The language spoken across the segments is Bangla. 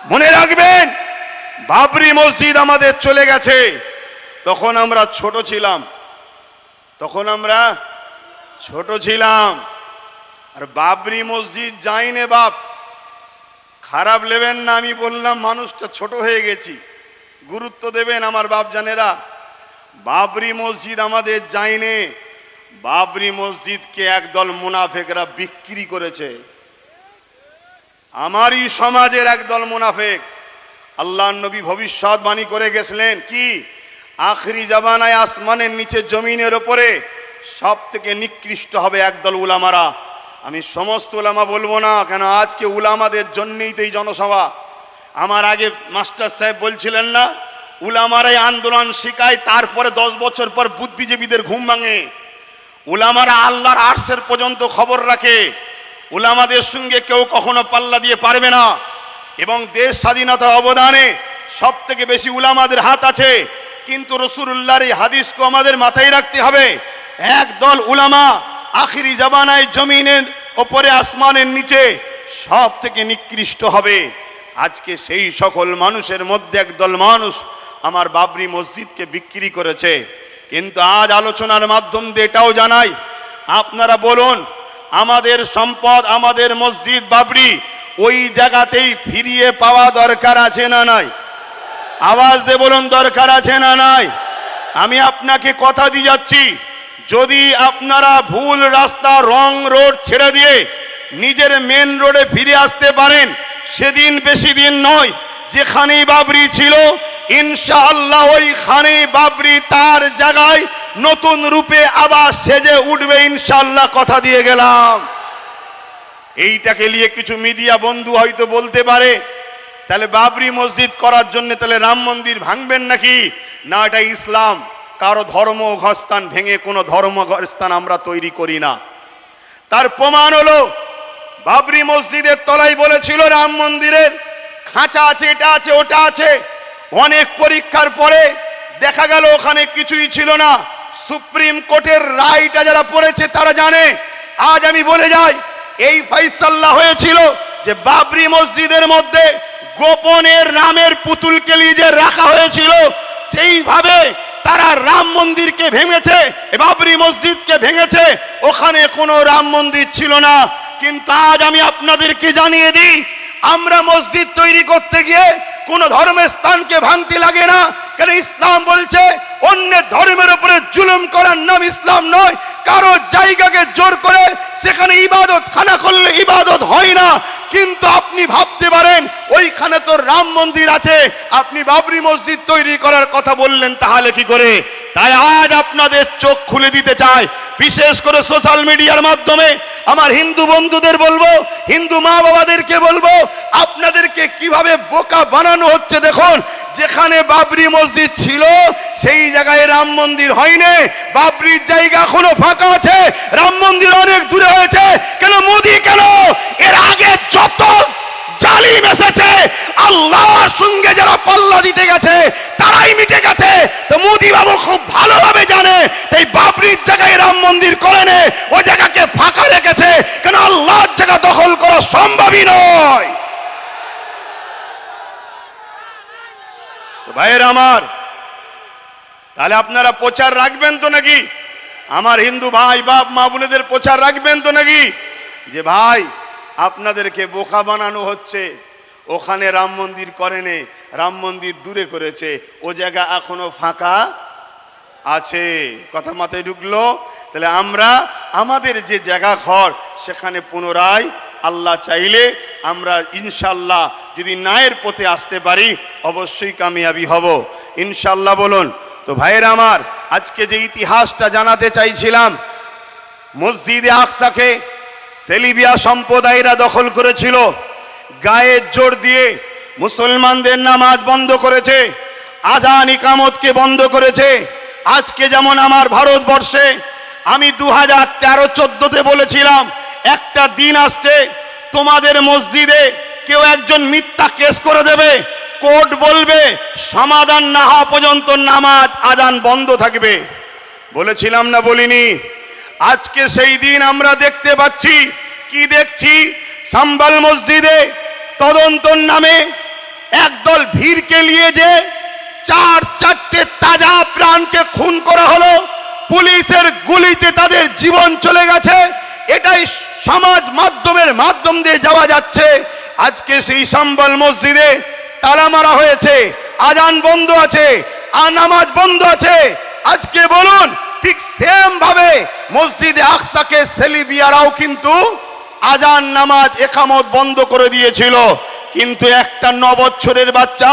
মনে রাখবেন, বাবরি মসজিদ আমাদের চলে গেছে, তখন আমরা ছোট ছিলাম। আর বাবরি মসজিদ যাইনে বাপ, খারাপ নেবেন না, আমি বললাম মানুষটা ছোট হয়ে গেছি, গুরুত্ব দেবেন আমার বাপ জানেরা। বাবরি মসজিদ আমাদের যাইনে, বাবরি মসজিদকে একদল মুনাফেকরা বিক্রি করেছে। আমারই সমাজের একদল মুনাফেক। আল্লাহর নবী ভবিষ্যৎবাণী করে গেছিলেন কি, আখরি জামানায় আসমানের নিচে জমিনের ওপরে সব থেকে নিকৃষ্ট হবে একদল উলামারা। আমি সমস্ত উলামা বলবো না, কেন আজকে উলামাদের জন্যই তো এই জনসভা। আমার আগে মাস্টার সাহেব বলছিলেন না, উলামারাই আন্দোলন শিখায়, তারপরে 10 বছর পর বুদ্ধিজীবীদের ঘুম ভাঙে। উলামারা আল্লাহর আরশের পর্যন্ত খবর রাখে। উলামাদের সঙ্গে কেউ কখনো পাল্লা দিয়ে পারবে না। এবং দেশ স্বাধীনতার অবদানে সব থেকে বেশি উলামাদের হাত আছে। কিন্তু রাসূলুল্লাহর এই হাদিসকে আমাদের মাথায় রাখতে হবে, একদল উলামা আখিরি জামানায় জমিনের ওপরে আসমানের নিচে সব থেকে নিকৃষ্ট হবে। আজকে সেই সকল মানুষের মধ্যে একদল মানুষ আমার বাবরি মসজিদকে বিক্রি করেছে। কিন্তু আজ আলোচনার মাধ্যম দিয়ে এটাও জানাই, আপনারা বলুন, আমাদের সম্পদ, আমাদের মসজিদ বাবরি ওই জায়গাতেই ফিরিয়ে পাওয়া দরকার আছে না নাই? আওয়াজ দিয়ে বলুন, দরকার আছে না নাই? আমি আপনাকে কথা দিয়ে যাচ্ছি, যদি আপনারা ভুল রাস্তা, রং রোড ছেড়ে দিয়ে নিজের মেন রোডে ফিরে আসতে পারেন, সেদিন বেশি দিন নয়, যেখানেই বাবরি ছিল ইনশাআল্লাহ ওইখানে বাবরি তার জায়গায় নতুন রূপে আবার সেজে উঠবে ইনশাআল্লাহ, কথা দিয়ে গেলাম। এইটাকে নিয়ে কিছু মিডিয়া বন্ধু হয়তো বলতে পারে, তাহলে বাবরি মসজিদ করার জন্য তাহলে রাম মন্দির ভাঙবেন নাকি? না, এটা ইসলাম। কারো ধর্মস্থান ভেঙে কোনো ধর্মস্থান আমরা তৈরি করি না। তার প্রমাণ হলো, বাবরি মসজিদের তলায় বলেছিল রাম মন্দিরের খাঁচা আছে, এটা আছে, ওটা আছে। অনেক পরীক্ষার পরে দেখা গেল ওখানে কিছুই ছিল না। সুপ্রিম কোর্টের রায়টা যারা পড়েছে তারা জানে। আজ আমি বলে যাই, এই ফাইসাল্লা হয়েছিল যে বাবরি মসজিদের মধ্যে গোপনের রামের পুতুলকে নিয়ে রাখা হয়েছিল, সেইভাবে তারা রাম মন্দিরকে ভেঙেছে, বাবরি মসজিদকে ভেঙেছে। ওখানে কোনো রাম মন্দির ছিল না। কিন্তু আজ আমি আপনাদেরকে জানিয়ে দিই, আমরা মসজিদ তৈরি করতে গিয়ে কোন ধর্মের স্থানকে ভাঙতে লাগে না। কারণ ইসলাম বলছে অন্য ধর্মের উপরে জুলুম করার নাম ইসলাম নয়। কারো জায়গাকে জোর করে সেখানে ইবাদত খানা করলে ইবাদত হয় না। কিন্তু আপনি ভাবতে পারেন ওইখানে তো রাম মন্দির আছে, আপনি বাবরি মসজিদ তৈরি করার কথা বললেন, তাহলে কি করে? তাই আজ আপনাদের চোখ খুলে দিতে চাই, বিশেষ করে সোশ্যাল মিডিয়ার মাধ্যমে আমার হিন্দু বন্ধুদের বলবো, হিন্দু মা বাবাদেরকে বলবো, আপনাদেরকে কিভাবে বোকা বানানো হচ্ছে দেখুন। যেখানে বাবরি মসজিদ ছিল সেই জায়গায় রাম মন্দির হয়নি। বাবরির জায়গা এখনো ফাঁকা আছে, রাম মন্দির অনেক দূরে হয়েছে। কেন মোদি, কেন এর আগে যত জালিম এসেছে আল্লাহর সঙ্গে যারা পাল্লা দিতে গেছে তারাই মিটে গেছে। তো মোদি বাবু খুব ভালোভাবে জানে, এই বাবরির জায়গায় রাম মন্দির করেনি, ওই জায়গাকে ফাঁকা রেখেছে। কেন আল্লাহর জায়গা দখল করা সম্ভবই নয়। ভাইয়ের আমার, তাহলে আপনারা প্রচার রাখবেন তো নাকি? আমার হিন্দু ভাই বাপ মা বোনেদের প্রচার রাখবেন তো নাকি, যে ভাই আপনাদেরকে বোকা বানানো হচ্ছে, ওখানে রাম মন্দির করেনি, রাম মন্দির দূরে করেছে, ও জায়গা এখনো ফাঁকা আছে। কথা মাথায় ঢুকলো? তাহলে আমরা আমাদের যে জায়গা ঘর সেখানে পুনরায় আল্লাহ চাইলে আমরা ইনশাল্লাহ যদি ন্যায়ের পথে আসতে পারি অবশ্যই কামিয়াবি হব ইনশাল্লাহ। বলুন তো ভাইয়ের আমার, আজকে যে ইতিহাসটা জানাতে চাইছিলাম, মসজিদে আকসাকে সেলিবিয়া সম্প্রদায়রা দখল করেছিল। গায়ের জোর দিয়ে মুসলমানদের নামাজ বন্ধ করেছে, আজান ইকামতকে বন্ধ করেছে। আজকে যেমন আমার ভারতবর্ষে আমি 2013-14-তে বলেছিলাম, একটা দিন আসছে তোমাদের মসজিদে কেউ একজন মিথ্যা কেস করে দেবে, কোর্ট বলবে সমাধান না হওয়া পর্যন্ত নামাজ আজান বন্ধ থাকবে। বলেছিলাম না বলিনি? আজকে সেই দিন আমরা দেখতে পাচ্ছি। কি দেখছি? সাম্বাল মসজিদে তদন্তর নামে একদল ভিড়কে নিয়ে যে চারটে তাজা প্রাণকে খুন করা হলো, পুলিশের গুলিতে তাদের জীবন চলে গেছে, এটাই সমাজ মাধ্যম দিয়ে যাওয়া যাচ্ছে। আজকে সেই সম্বল মসজিদে তালা মারা হয়েছে, আজান বন্ধ আছে, নামাজ বন্ধ আছে। আজকে বলুন, ঠিক সেম ভাবে মসজিদে আকসাকে সেলিবিয়ারাও কিন্তু আজান নামাজ একামত বন্ধ করে দিয়েছিল। কিন্তু একটা 9 বছরের বাচ্চা,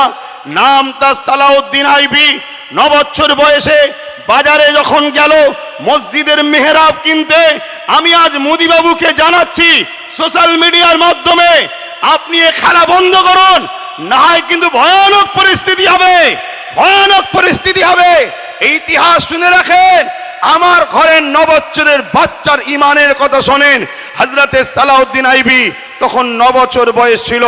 নাম তার সালাউদ্দিন আইবি, 9 বছর বয়সে বাজারে যখন গেল মসজিদের মেহরাব কিনতে, আমি আজ মোদি বাবুকে জানাচ্ছি সোশ্যাল মিডিয়ার মাধ্যমে, আপনি এ খেলা বন্ধ করুন, না হয় কিন্তু ভয়ানক পরিস্থিতি হবে, ভয়ানক পরিস্থিতি হবে। এই ইতিহাস শুনে রাখেন। আমার ঘরের 9 বছরের বাচ্চার ইমানের কথা শোনেন। হযরতে সালাউদ্দিন আইবি তখন 9 বছর বয়স ছিল,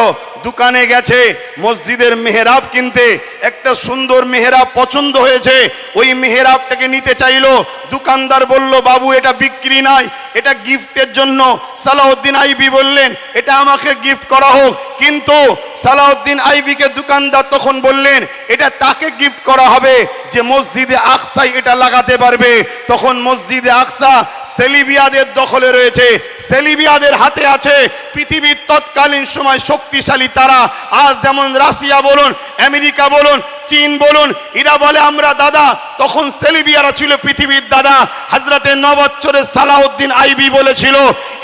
দোকানে গেছে মসজিদের মেহরাব কিনতে, একটা সুন্দর মেহরাব পছন্দ হয়েছে, ওই মেহরাবটাকে নিতে চাইলো। দোকানদার বলল, বাবু এটা বিক্রি নয়, এটা গিফটের জন্য। সালাউদ্দিন আইবি বললেন, এটা আমাকে গিফট করা হোক। কিন্তু সালাউদ্দিন আইবিকে দোকানদার তখন বললেন, এটা তাকে গিফট করা হবে যে মসজিদে আকসায় এটা লাগাতে পারবে। তখন মসজিদে আকসা সেলিবিয়াদের দখলে রয়েছে, সেলিবিয়াদের হাতে আছে। পৃথিবীর তৎকালীন সময় শক্তিশালী তারা, আজ যেমন রাশিয়া বলুন, আমেরিকা বলুন, চীন বলুন, এরা বলে আমরা দাদা, তখন সেলিবিয়ারা ছিল পৃথিবীর দাদা। হযরতে 9 বছরের সালাউদ্দিন আইবি বলেছিল,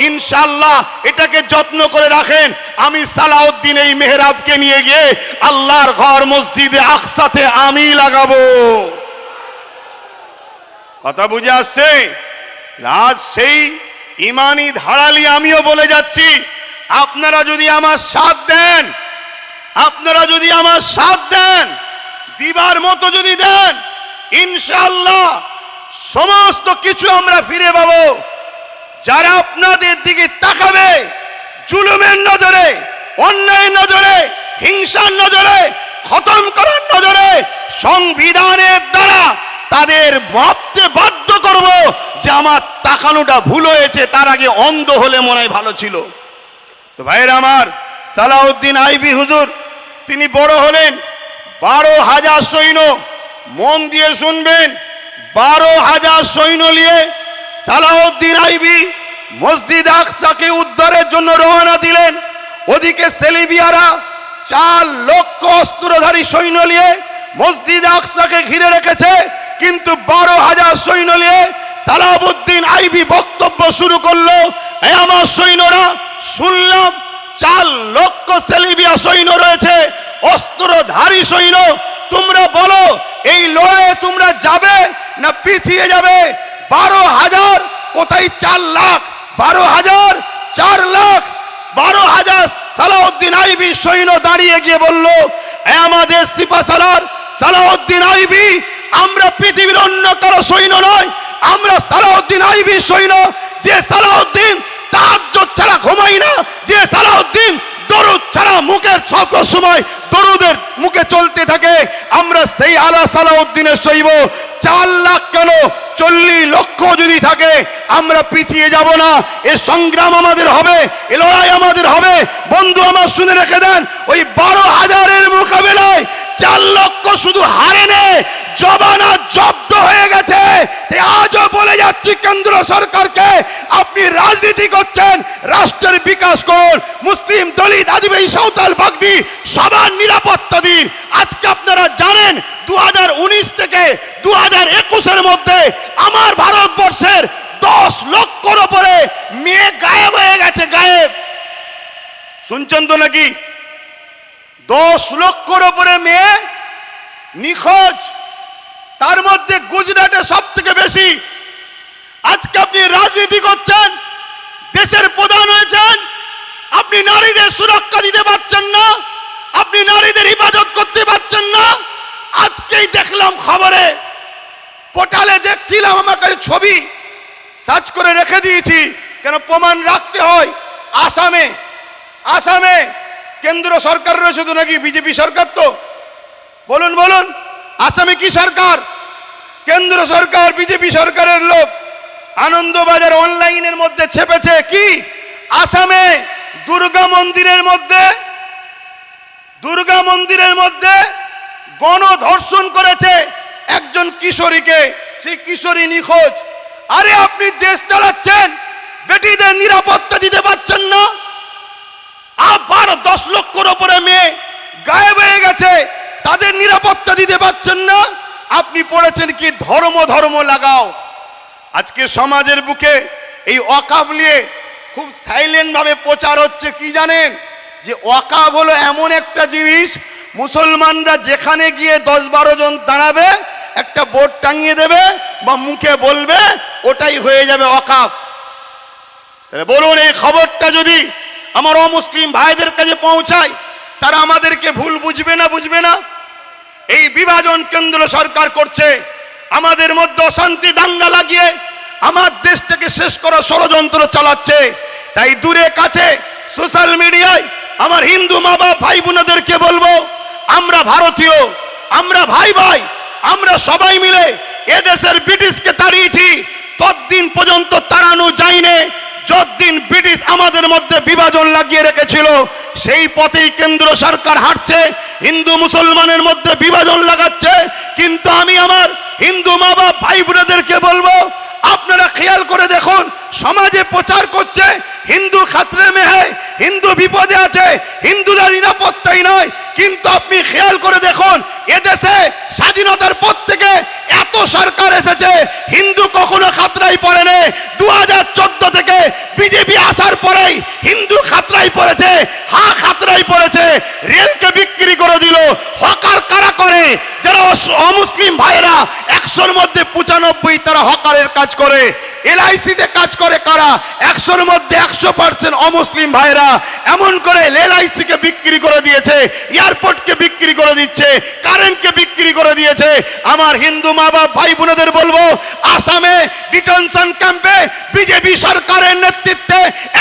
ইনশাআল্লাহ এটাকে যত্ন করে রাখেন, আমি সালাউদ্দিন এই মেহরাবকে নিয়ে গিয়ে আল্লাহর ঘর মসজিদে আকসাতে আমি লাগাবো। কথা বুঝে আসছে? আজ সেই ইমানি ধারালি আমিও বলে যাচ্ছি, আপনারা যদি আমার সাথ দেন, আপনারা যদি আমার সাথ দেন, দিবার মতো যদি দেন, ইনশাআল্লাহ সমস্ত কিছু আমরা ফিরে পাবো। যারা আপনাদের দিকে তাকাবে জুলুমের নজরে, অন্যায় নজরে, হিংসার নজরে, খতম করার নজরে, সংবিধানের দ্বারা তাদের ভাবতে বাধ্য করব যে আমার তাকানোটা ভুল হয়েছে, তার আগে অন্ধ হলে মনে হয় ভালো ছিল। তো ভাইরা আমার, সালাউদ্দিন আইবি হুজুর তিনি বড় হলেন, 12,000 সৈন্য, মন দিয়ে শুনবেন, 12,000 সৈন্য নিয়ে সালাউদ্দিন আইবি মসজিদ আকসাকে উদ্ধারের জন্য রওনা দিলেন। ওদিকে সেলিবিয়ারা 4 লক্ষ অস্ত্রধারী সৈন্য নিয়ে মসজিদ আকসাকে ঘিরে রেখেছে। কিন্তু 12,000 সৈন্য নিয়ে সালাউদ্দিন আইবি বক্তব্য শুরু করলো, আমার সৈন্যরা, শুনলাম 4 লক্ষ সেলিবিয়া সৈন্য রয়েছে, অস্ত্রধারী সৈন্য, তোমরা বলো এই লড়াইয়ে তোমরা যাবে না পিছিয়ে যাবে? 12,000 কোথায় 4 লাখ, 12,000 4 লাখ, 12,000 সালাউদ্দিন আইবি সৈন্য দাঁড়িয়ে গিয়ে বলল, আমাদের সিপাহসালার সালাউদ্দিন আইবি, আমরা পৃথিবীর অন্য কারো সৈন্য নয়, আমরা সালাউদ্দিন আইবি সৈন্য, যে সালাউদ্দিন তাহাজ্জুদ ছাড়া ঘুমাই না, যে সালাউদ্দিন দরুদ ছাড়া মুখের সব সময় দরুদের মুখে চলতে থাকে, আমরা সেই আলা সালাউদ্দিনের সইব। 4 লাখ কেন, 40 লক্ষ যদি থাকে আমরা পিছিয়ে যাব না। এ সংগ্রাম আমাদের হবে, এ লড়াই আমাদের হবে। বন্ধু আমার শুনে রেখে দেন, ওই 12,000-এর মোকাবেলায় 4 লক্ষ শুধু হারেনে, জবানা জব্দ হয়ে গেছে। আজও বলে যাচ্ছি কেন্দ্র সরকারকে, আপনি রাজনীতি করছেন, রাষ্ট্রের বিকাশ করুন, মুসলিম, দলিত, আদিবাসী, সাঁওতাল, বাগদি সবার নিরাপত্তা দিন। আজকে আপনারা জানেন 2019 থেকে 2021-এর মধ্যে আমার ভারতবর্ষের 10 লক্ষর উপরে মেয়ে গায়েব হয়ে গেছে, গায়েব। শুনছেন তো নাকি? 10 লক্ষর উপরে মেয়ে নিখোঁজ, তার মধ্যে গুজরাটে সব থেকে বেশি। আজকে আপনি রাজনীতি করছেন, দেশের প্রধান হয়েছেন, আপনি নারীদের সুরক্ষা দিতে পারছেন না, আপনি নারীদের হিফাজত করতে পারছেন না। আজকেই দেখলাম খবরে, পোর্টালে দেখছিলাম, আমার কাছে ছবি সার্চ করে রেখে দিয়েছি, কেন প্রমাণ রাখতে হয়। আসামে কেন্দ্র সরকার রয়েছে তো নাকি বিজেপি সরকার? তো বলুন বলুন, আসামে কি সরকার? কেন্দ্র সরকার, বিজেপি সরকারের লোক। আনন্দবাজার অনলাইনের মধ্যে ছেপেছে কি, আসামে দুর্গা মন্দিরের মধ্যে দুর্গা মন্দিরের মধ্যে গণধর্ষণ করেছে একজন কিশোরীকে, সেই কিশোরী নিখোঁজ। আরে আপনি দেশ চালাচ্ছেন, বেটিদের নিরাপত্তা দিতে পারছেন না। আবার 10 লক্ষর উপরে মেয়ে গায়েব হয়ে গেছে, তাদের নিরাপত্তা দিতে পারছেন না। আপনি পড়েছেন কি ধর্ম ধর্ম লাগাও। আজকে সমাজের বুকে এই ওয়াকাফ নিয়ে খুব সাইলেন্ট ভাবে প্রচার হচ্ছে। কি জানেন যে ওয়াকাফ হলো এমন একটা জিনিস, মুসলমানরা যেখানে গিয়ে 10-12 জন দাঁড়াবে, একটা বোর্ড টাঙিয়ে দেবে বা মুখে বলবে, ওটাই হয়ে যাবে ওয়াকাফ। তাহলে বলুন, এই খবরটা যদি আমার অমুসলিম ভাইদের কাছে পৌঁছায়, তারা আমাদেরকে ভুল বুঝবে না? বুঝবে না? এই বিভাজন কেন্দ্র সরকার করছে, আমাদের মধ্যে অশান্তি দাঙ্গা লাগিয়ে আমার দেশটাকে শেষ করার ষড়যন্ত্র চালাচ্ছে। তাই দূরে কাছে সোশ্যাল মিডিয়ায় আমার হিন্দু মা বাপ ভাই বোনদেরকে বলবো, আমরা ভারতীয়, আমরা ভাই ভাই, আমরা সবাই মিলে এদেশের ব্রিটিশকে তাড়িয়েছি। ততদিন পর্যন্ত তাড়ানো যায়নি যতদিন ব্রিটিশ আমাদের মধ্যে বিভাজন লাগিয়ে রেখেছিল। সেই পথেই কেন্দ্র সরকার হাঁটছে, হিন্দু মুসলমানের মধ্যে বিভাজন লাগাচ্ছে। কিন্তু আমি আমার হিন্দু মা বাপ ভাই বোনদেরকে বলবো, আপনারা খেয়াল করে দেখুন, সমাজে প্রচার করছে হিন্দু খাতরে মে হ্যায়, হিন্দু বিপদে আছে, হিন্দুদের নিরাপত্তাই নয়। কিন্তু আপনি খেয়াল করে দেখুন, এদেশে স্বাধীনতার পর থেকে এত সরকার এসেছে, হিন্দু কখনো খাতরাই পড়েনি। 2014 থেকে বিজেপি আসার পরেই হিন্দু খাতরাই পড়েছে, খাতরাই পড়েছে। রেলকে বিক্রি করে দিল। হকার কারা করে? যারা অমুসলিম ভাইরা, 100-র মধ্যে 95 তারা হকারের কাজ করে। LIC-তে কাজ করে কারা? 100-র মধ্যে 100% অমুসলিম ভাইরা। এমন করে LIC-কে বিক্রি করে দিয়েছে, এয়ারপোর্টকে বিক্রি করে দিচ্ছে, কারেন্টকে বিক্রি করে দিয়েছে। আমার হিন্দু মা বাপ ভাই বোনদের বলবো, আসামে ডিটেনশন ক্যাম্পে বিজেপি সরকারের নেতৃত্বে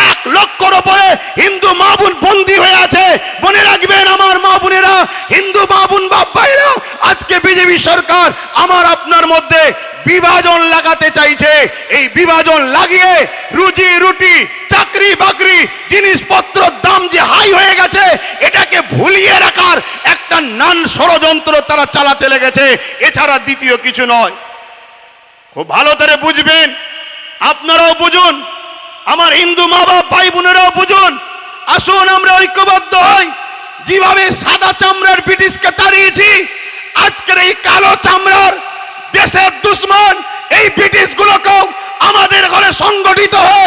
1 লক্ষর উপরে হিন্দু মা বোন বন্দী হয়ে আছে। মনে রাখবেন আমার মা বোনেরা, হিন্দু মা বোন বাপ ভাইরা, আজকে বিজেপি সরকার আমার আপনার মধ্যে বিভাজন লাগাতে চাইছে। এই বিভাজন লাগিয়ে রুজি রুটি, চাকরি বাকরি, জিনিসপত্রের দাম যে হাই হয়ে গেছে, এটাকে ভুলিয়ে রাখার একটা নান ষড়যন্ত্র তারা চালাতে লেগেছে। এছাড়া দ্বিতীয় কিছু নয়। খুব ভালো করে বুঝবেন, আপনারাও বুঝুন, আমার হিন্দু মা বাপ ভাই বোনেরাও বুঝুন। আসুন আমরা ঐক্যবদ্ধ হই। যেভাবে সাদা চামড়ার ব্রিটিশকে তাড়িয়েছি, আজকের এই কালো চামড়ার দেশের দুশ্মন এই ব্রিটিশ গুলোকেও আমাদের ঘরে সংগঠিত হয়ে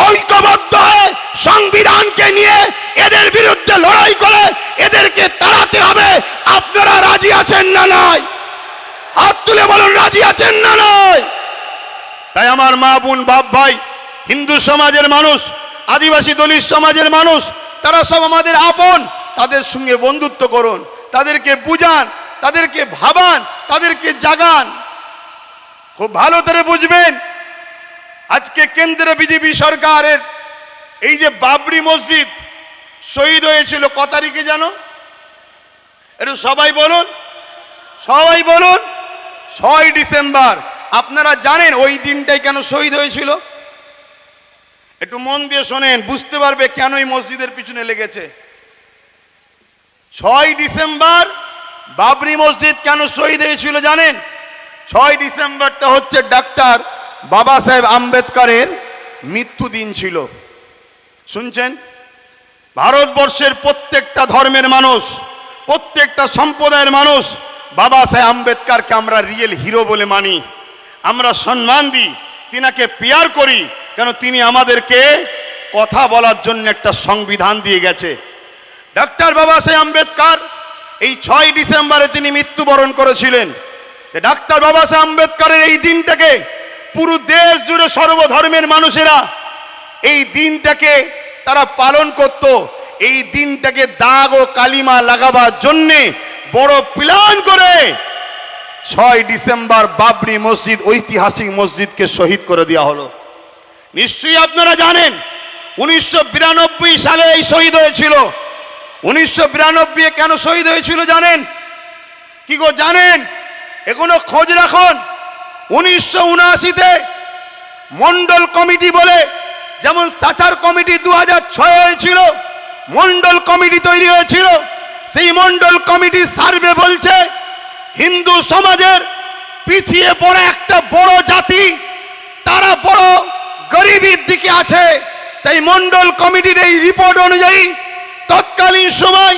ঐক্যবদ্ধ হয়ে সংবিধানকে নিয়ে এদের বিরুদ্ধে লড়াই করে এদেরকে তাড়াতে হবে। আপনারা রাজি আছেন না নয়? হাত তুলে বলুন, রাজি আছেন না নয়? তাই আমার মা বোন বাপ ভাই, হিন্দু সমাজের মানুষ, আদিবাসী দলিত সমাজের মানুষ, তারা সব আমাদের আপন। তাদের সঙ্গে বন্ধুত্ব করুন, তাদেরকে বুঝান, তাদেরকে ভাবান, তাদেরকে জাগান। খুব ভালো করে বুঝবেন, আজকে কেন্দ্রে বিজেপি সরকারের এই যে বাবরি মসজিদ শহীদ হয়েছিল, কত তারিখে জানো? একটু সবাই বলুন, সবাই বলুন। 6 ডিসেম্বর। আপনারা জানেন ওই দিনটাই কেন শহীদ হয়েছিল? একটু মন দিয়ে শোনেন, বুঝতে পারবে কেন এই মসজিদের পিছনে লেগেছে। 6 ডিসেম্বর বাবরি মসজিদ কেন শহীদ হয়েছিল জানেন? 6 ডিসেম্বরটা হচ্ছে ডক্টর বাবা সাহেব আম্বেদকরের মৃত্যু দিন ছিল। শুনছেন? ভারতবর্ষের প্রত্যেকটা ধর্মের মানুষ, প্রত্যেকটা সম্প্রদায়ের মানুষ বাবা সাহেব আম্বেদকরকে আমরা রিয়েল হিরো বলে মানি, আমরা সম্মান দিই, তিনাকে পেয়ার করি। কেন? তিনি আমাদেরকে কথা বলার জন্য একটা সংবিধান দিয়ে গেছে। ডক্টর বাবা সাহেব আম্বেদকর এই 6 ডিসেম্বরে তিনি মৃত্যুবরণ করেছিলেন। ডক্টর বাবা সাহেব আম্বেদকরের এই দিনটাকে পুরো দেশ জুড়ে সর্বধর্মের মানুষেরা এই দিনটাকে তারা পালন করত। এই দিনটাকে দাগ ও কালিমা লাগাবার জন্যে বড় প্ল্যান করে 6 ডিসেম্বর বাবরি মসজিদ, ঐতিহাসিক মসজিদকে শহীদ করে দেওয়া হলো। নিশ্চয়ই আপনারা জানেন 1992 সালে এই শহীদ হয়েছিল। 1992 কেন শহীদ হয়েছিল জানেন? কি গো জানেন? এখনো খোঁজ রাখুন। 1979-তে মন্ডল কমিটি বলে, যেমন সাচার কমিটি 2006 হয়েছিল, মন্ডল কমিটি তৈরি হয়েছিল। সেই মন্ডল কমিটি সার্ভে বলছে হিন্দু সমাজের পিছিয়ে পড়া একটা বড় জাতি, তারা বড় গরিবের দিকে আছে। তাই মন্ডল কমিটির এই রিপোর্ট অনুযায়ী তৎকালীন সময়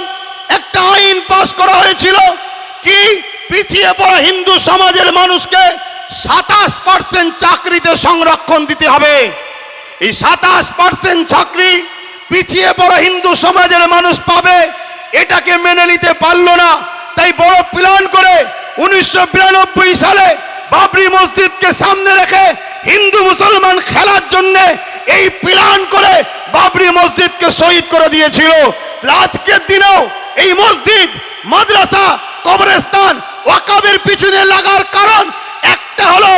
একটা আইন পাস করা হয়েছিল কি পিছিয়ে পড়া হিন্দু সমাজের মানুষকে 27% চাকরিতে সংরক্ষণ দিতে হবে। এই 27% চাকরি পিছিয়ে পড়া হিন্দু সমাজের মানুষ পাবে, এটাকে মেনে নিতে পারলো না। তাই বড় প্ল্যান করে 1992 সালে বাবরি মসজিদকে সামনে রেখে হিন্দু মুসলমান খেলার জন্য এই প্ল্যান করে বাবরি মসজিদকে শহীদ করে দিয়েছিল। আজকের দিনেও এই মসজিদ, মাদ্রাসা, কবরস্থান ওয়াকাবের পিছনে লাগার কারণ একটা হলো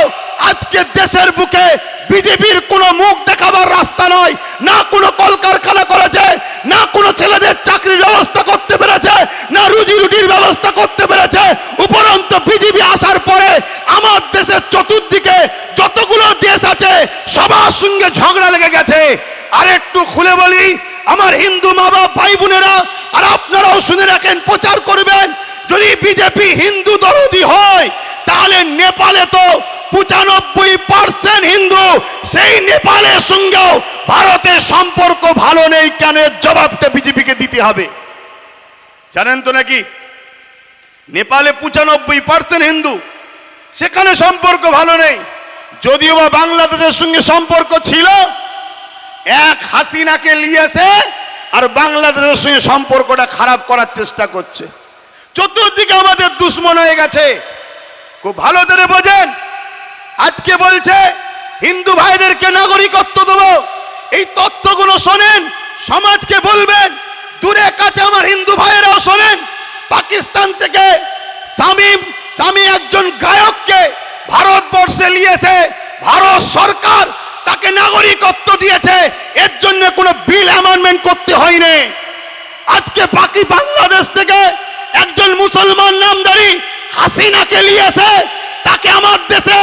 আজকে দেশের বুকে বিজেপির কোনো মুখ দেখাবার রাস্তা নয়, না কোনো কলকারখানা করেছে, না কোনো ছেলেদের চাকরির ব্যবস্থা করতে পেরেছে, না রুজি রুটির ব্যবস্থা করতে পেরেছে। উপরন্তু বিজেপি আসার পরে আমার দেশের চতুর্দিকে যতগুলো দেশ আছে সবার সঙ্গে ঝগড়া লেগে গেছে। আর একটু খুলে বলি আমার হিন্দু মা বাবা ভাই বোনেরা, আর আপনারাও শুনে রাখেন, প্রচার করবেন, যদি বিজেপি হিন্দু দরদি হয় তাহলে নেপালে তো 95% হিন্দু, সেই নেপালের সঙ্গেও ভারতের সম্পর্ক ভালো নেই কেন? জবাবটা বিজেপিকে দিতে হবে। জানেন তো নাকি নেপালে 95% হিন্দু, সেখানে সম্পর্ক ভালো নেই। যদিও বা বাংলাদেশের সঙ্গে সম্পর্ক ছিল, এক হাসিনাকে নিয়েছে আর বাংলাদেশের সঙ্গে সম্পর্কটা খারাপ করার চেষ্টা করছে। চতুর্দিকে আমাদের দুশ্মন হয়ে গেছে। খুব ভালো করে বোঝেন, আজকে বলছে হিন্দু ভাইদেরকে নাগরিকত্ব দেবো, এই তথ্যগুলো শোনেন, সমাজকে বলবেন, দূরে কাছে আমার হিন্দু ভাইয়েরাও শোনেন। পাকিস্তান থেকে স্বামী একজন গায়ককে ভারতবর্ষে নিয়েছে, ভারত সরকার তাকে নাগরিকত্ব দিয়েছে, এর জন্য কোনো বিল অ্যামেন্ডমেন্ট করতে হয়নি। আজকে বাকি বাংলাদেশ থেকে একজন মুসলমান নামধারী হাসিনাকে নিয়েছে, তাকে আমার দেশে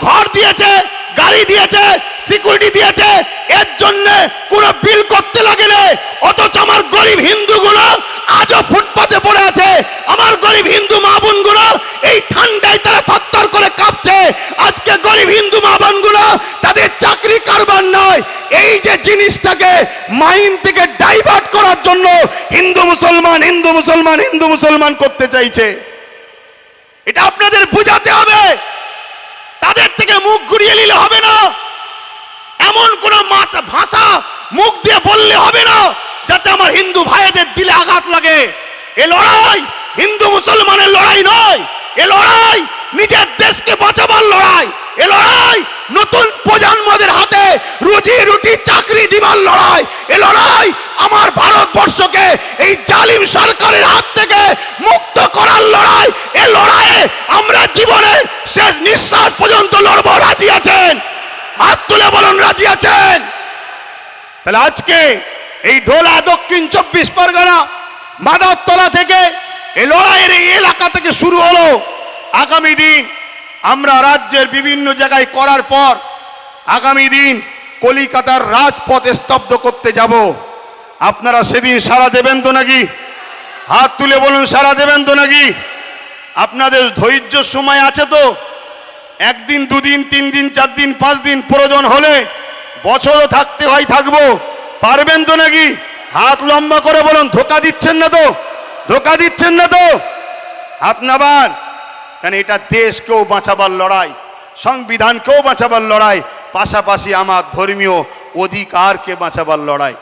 ঘর দিয়েছে, গাড়ি দিয়েছে, সিকিউরিটি দিয়েছে, এর জন্য কোনো বিল করতে লাগে না। অথচ আমার গরিব হিন্দুগুলো আজও ফুটপাতে পড়ে আছে, আমার গরিব হিন্দু মা বোনগুলো এই ঠান্ডায় তারা থরথর করে কাঁপছে। আজকে গরিব হিন্দু মা বোনগুলো তাদের চাকরি কারবার নয়, এই যে জিনিসটাকে মাইন্ড থেকে ডাইভার্ট করার জন্য হিন্দু মুসলমান হিন্দু মুসলমান হিন্দু মুসলমান করতে চাইছে। এটা আপনাদের বুঝাতে হবে, তাদের থেকে মুখ ঘুরিয়ে নিলে হবে না। এমন কোন ভাষা মুখ দিয়ে বললে হবে না যাতে আমার হিন্দু ভাইদের দিলে আঘাত লাগে। এ লড়াই হিন্দু মুসলমানের লড়াই নয়, এ লড়াই নিজের দেশকে বাঁচাবার লড়াই, এ লড়াই নতুন প্রজন্মদের হাতে রুজি রুটি চাকরি দিবার লড়াই, এ লড়াই আমার ভারতবর্ষকে এই জালিম সরকারের হাত থেকে মুক্ত করার লড়াই। এ লড়াইয়ে আমরা জীবনের শেষ নিঃশ্বাস পর্যন্ত লড়বো। রাজি আছেন? হাত তুলে বলুন রাজি আছেন? তাহলে আজকে এই ঢোলা দক্ষিণ 24 পরগনা মাদারতলা থেকে এই লড়াইয়ের এই এলাকা থেকে শুরু হলো। আগামী দিন আমরা রাজ্যের বিভিন্ন জায়গায় করার পর আগামী দিন কলিকাতার রাজপথ স্তব্ধ করতে যাব। আপনারা সেদিন সাড়া দেবেন তো নাকি? হাত তুলে বলুন সাড়া দেবেন তো নাকি? আপনাদের ধৈর্য সময় আছে তো? একদিন, দুদিন, 3 দিন, 4 দিন, 5 দিন, প্রয়োজন হলে বছরও থাকতে হয় থাকবো। পারবেন তো নাকি? হাত লম্বা করে বলুন। ধোকা দিচ্ছেন না তো? ধোকা দিচ্ছেন না তো? হাত নামান। কারণ এটা দেশকেও বাঁচাবার লড়াই, সংবিধানকেও বাঁচাবার লড়াই, পাশাপাশি আমার ধর্মীয় অধিকারকে বাঁচাবার লড়াই।